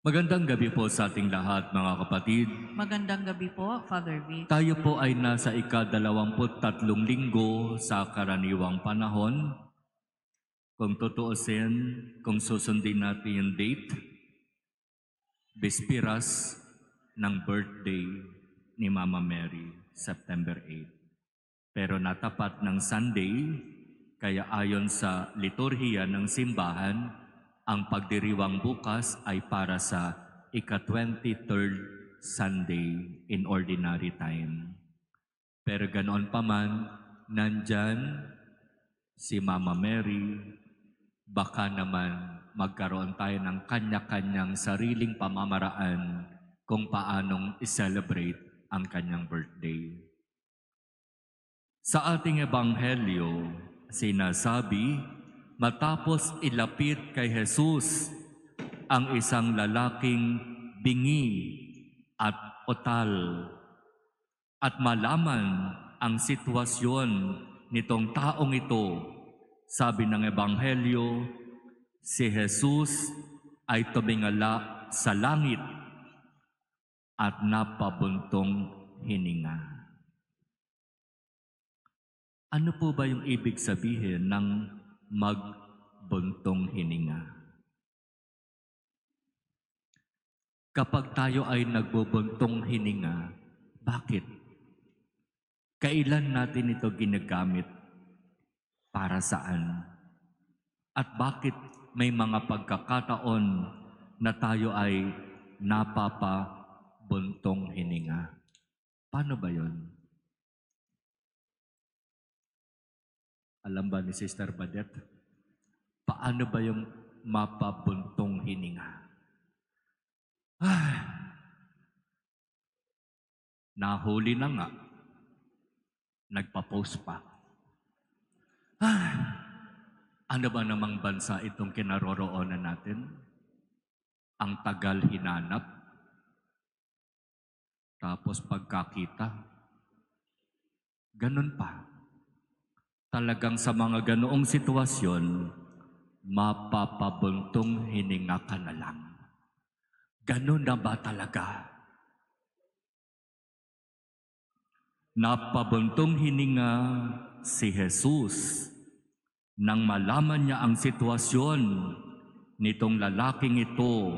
Magandang gabi po sa ating lahat, mga kapatid. Magandang gabi po, Father Vic. Tayo po ay nasa ika-23 linggo sa karaniwang panahon. Kung tutuusin, kung susundin natin yung date, Bispiras ng birthday ni Mama Mary, September 8. Pero natapat ng Sunday, kaya ayon sa liturhiya ng simbahan, ang pagdiriwang bukas ay para sa ika-23rd Sunday in Ordinary Time. Pero ganoon pa man, nandyan si Mama Mary, baka naman magkaroon tayo ng kanya-kanyang sariling pamamaraan kung paanong i-celebrate ang kanyang birthday. Sa ating ebanghelyo, sinasabi, matapos ilapit kay Jesus ang isang lalaking bingi at otal at malaman ang sitwasyon nitong taong ito, sabi ng ebanghelyo, si Jesus ay tumingala sa langit at napabuntong hininga. Ano po ba yung ibig sabihin ng magbuntong hininga? Kapag tayo ay nagbubuntong hininga, bakit? Kailan natin ito ginagamit? Para saan? At bakit may mga pagkakataon na tayo ay napapabuntong hininga? Paano ba yun? Alam ba ni Sister Badet? Paano ba yung mapabuntong hininga? Nahuli na nga. Nagpa-post pa. Ano ba namang bansa itong kinaroroonan natin? Ang tagal hinanap. Tapos pagkakita, ganun pa. Talagang sa mga ganoong sitwasyon, mapapabuntong hininga ka na lang. Ganun na ba talaga? Napabuntong hininga si Jesus nang malaman niya ang sitwasyon nitong lalaking ito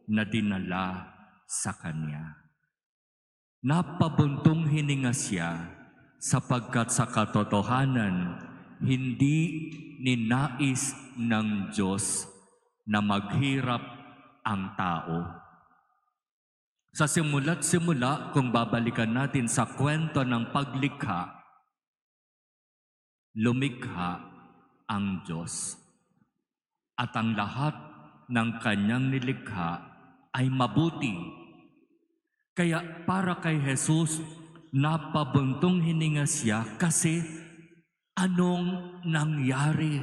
na dinala sa kanya. Napabuntong hininga siya sapagkat sa katotohanan, hindi ninais ng Diyos na maghirap ang tao. Sa simula't simula, kung babalikan natin sa kwento ng paglikha, lumikha ang Diyos. At ang lahat ng kanyang nilikha ay mabuti. Kaya para kay Jesus, napabuntong hininga siya kasi anong nangyari?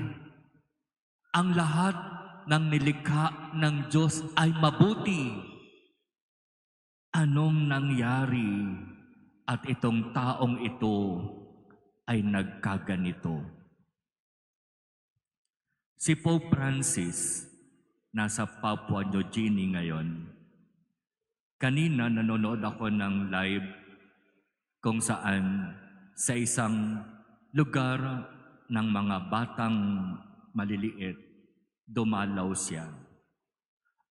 Ang lahat ng nilikha ng Diyos ay mabuti. Anong nangyari? At itong taong ito ay nagkaganito. Si Pope Francis, nasa Papua New Guinea ngayon. Kanina nanonood ako ng live kung saan sa isang lugar ng mga batang maliliit, dumalaw siya.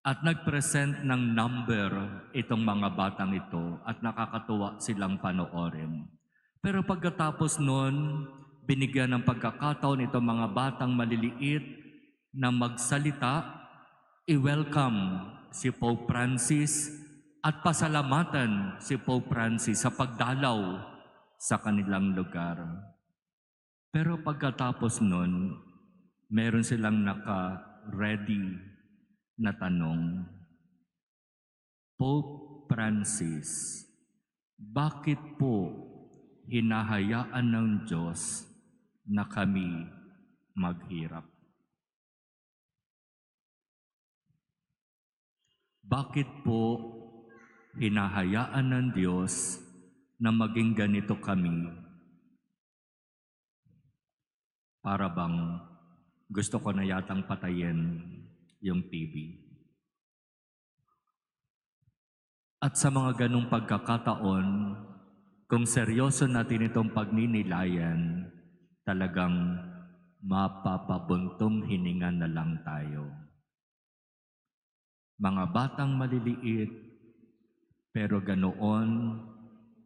At nag-present ng number itong mga batang ito at nakakatuwa silang panoorin. Pero pagkatapos noon, binigyan ng pagkakataon itong mga batang maliliit na magsalita, i-welcome si Pope Francis at pasalamatan si Pope Francis sa pagdalaw sa kanilang lugar. Pero pagkatapos noon, meron silang naka-ready na tanong, Pope Francis, bakit po hinahayaan ng Diyos na kami maghirap? Bakit po hinahayaan ng Diyos na maging ganito kami? Para bang gusto ko na yatang patayin yung TV. At sa mga ganong pagkakataon, kung seryoso natin itong pagninilayan, talagang mapapabuntong hininga na lang tayo. Mga batang maliliit, pero ganoon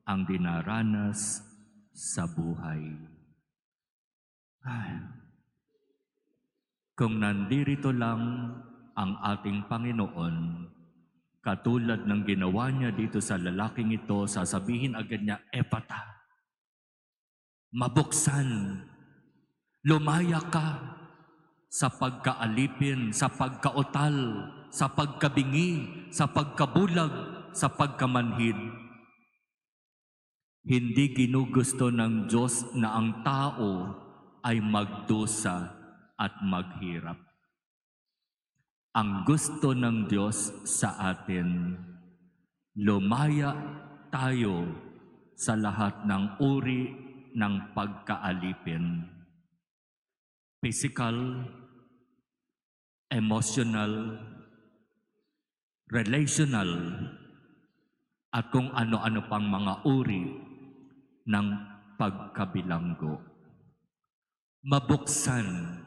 ang dinaranas sa buhay. Ay, kung nandirito lang ang ating Panginoon, katulad ng ginawa niya dito sa lalaking ito, sasabihin agad niya, Epata, mabuksan, lumaya ka sa pagkaalipin, sa pagkautal, sa pagkabingi, sa pagkabulag, sa pagkamanhid. Hindi ginugusto ng Diyos na ang tao ay magdusa at maghirap. Ang gusto ng Diyos sa atin, lumaya tayo sa lahat ng uri ng pagkaalipin. Physical, emotional, relational, at kung ano-ano pang mga uri ng pagkabilanggo. Mabuksan,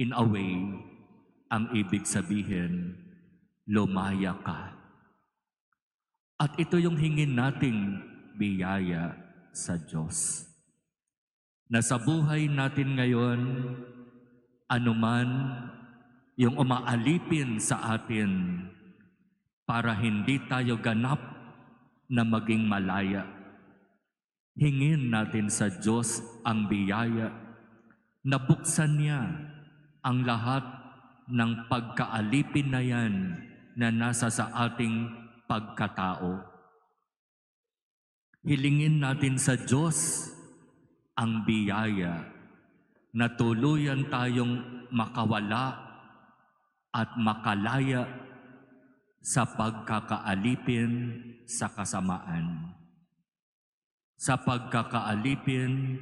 in a way, ang ibig sabihin, lumaya ka. At ito yung hingin nating biyaya sa Diyos. Na sa buhay natin ngayon, anuman yung umaalipin sa atin para hindi tayo ganap na maging malaya. Hingin natin sa Diyos ang biyaya na buksan niya ang lahat ng pagkaalipin na yan na nasa sa ating pagkatao. Hilingin natin sa Diyos ang biyaya na tuluyan tayong makawala at makalaya sa pagkakaalipin sa kasamaan. Sa pagkakaalipin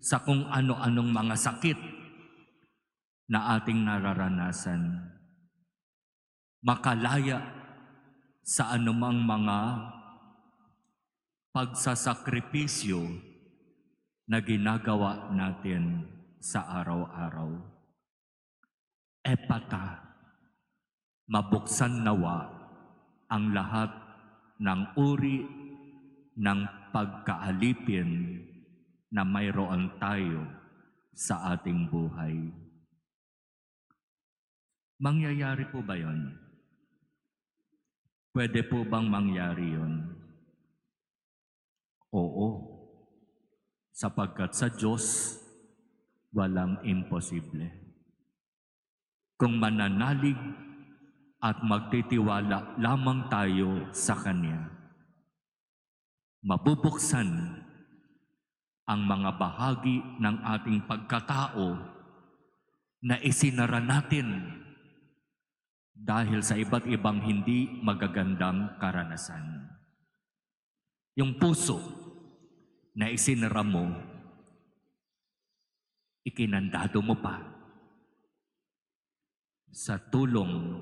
sa kung ano-anong mga sakit na ating nararanasan. Makalaya sa anumang mga pagsasakripisyo na ginagawa natin sa araw-araw. Epata, mabuksan nawa ang lahat ng uri ng pagkaalipin na mayroon tayo sa ating buhay. Mangyayari po ba yon? Pwede po bang mangyari yon? Oo, sapagkat sa Diyos, walang imposible. Kung mananalig at magtitiwala lamang tayo sa Kanya, mabubuksan ang mga bahagi ng ating pagkatao na isinara natin dahil sa iba't ibang hindi magagandang karanasan. Yung puso na isinara mo, ikinandado mo pa sa tulong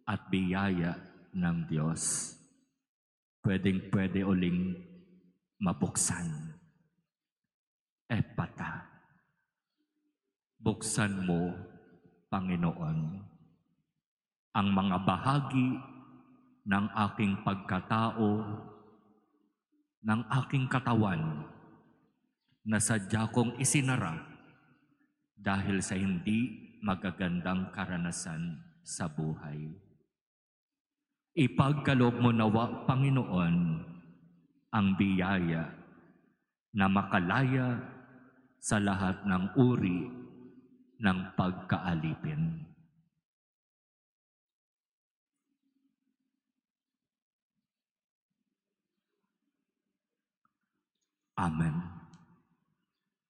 at biyaya ng Diyos. Pwedeng-pwede uling mabuksan. Epata. Buksan mo, Panginoon, ang mga bahagi ng aking pagkatao, ng aking katawan na sadya kong isinara dahil sa hindi magagandang karanasan sa buhay. Ipagkaloob mo nawa, Panginoon, ang biyaya na makalaya sa lahat ng uri ng pagkaalipin. Amen.